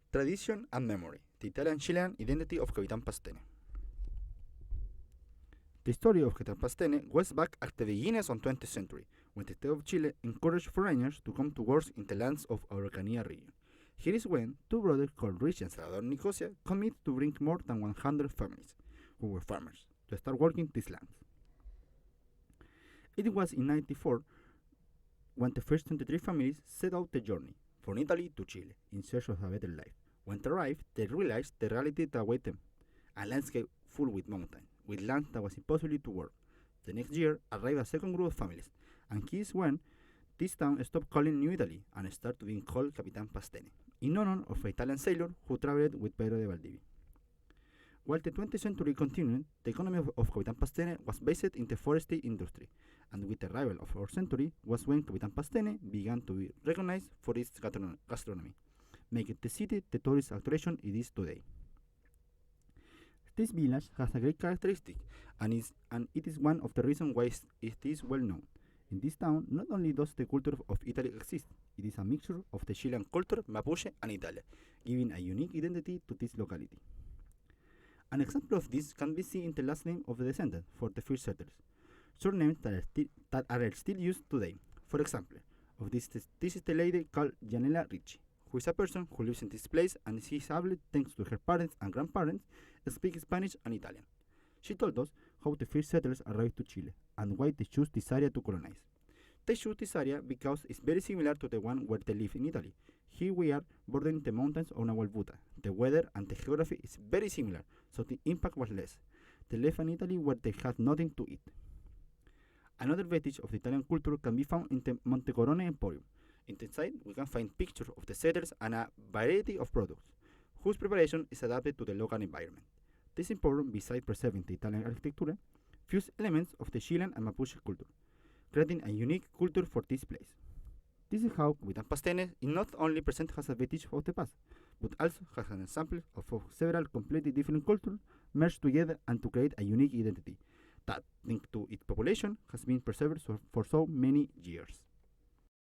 Tradition and Memory, the Italian-Chilean Identity of Capitan Pastene. The story of Capitan Pastene goes back at the beginnings of the 20th century, when the state of Chile encouraged foreigners to come to work in the lands of Araucanía region. Here is when two brothers called Rich and Salvador Nicosia committed to bring more than 100 families, who were farmers, to start working these lands. It was in 1994 when the first 23 families set out the journey from Italy to Chile in search of a better life. When they arrived, they realized the reality that awaited them, a landscape full with mountains, with land that was impossible to work. The next year arrived a second group of families, and here is when this town stopped calling New Italy and started being called Capitan Pastene, in honor of an Italian sailor who traveled with Pedro de Valdivia. While the 20th century continued, the economy of Capitan Pastene was based in the forestry industry, and with the arrival of our century was when Capitan Pastene began to be recognized for its gastronomy, making the city the tourist attraction it is today. This village has a great characteristic, and it is one of the reasons why it is well known. In this town, not only does the culture of Italy exist, it is a mixture of the Chilean culture, Mapuche, and Italia, giving a unique identity to this locality. An example of this can be seen in the last name of the descendant for the first settlers, surnames that are still used today. For example, this is the lady called Janela Ricci, who is a person who lives in this place and is able, thanks to her parents and grandparents, speak Spanish and Italian. She told us how the first settlers arrived to Chile and why they chose this area to colonize. They chose this area because it's very similar to the one where they live in Italy. Here we are bordering the mountains of Nahuelbuta. The weather and the geography is very similar, so the impact was less. They left in Italy where they had nothing to eat. Another vestige of the Italian culture can be found in the Montecorone Emporium. Inside, we can find pictures of the settlers and a variety of products, whose preparation is adapted to the local environment. This emporium, besides preserving the Italian architecture, fused elements of the Chilean and Mapuche culture, creating a unique culture for this place. This is how Capitan Pastene not only presents as a vestige of the past, but also has an example of several completely different cultures merged together and to create a unique identity that, linked to its population, has been preserved for so many years.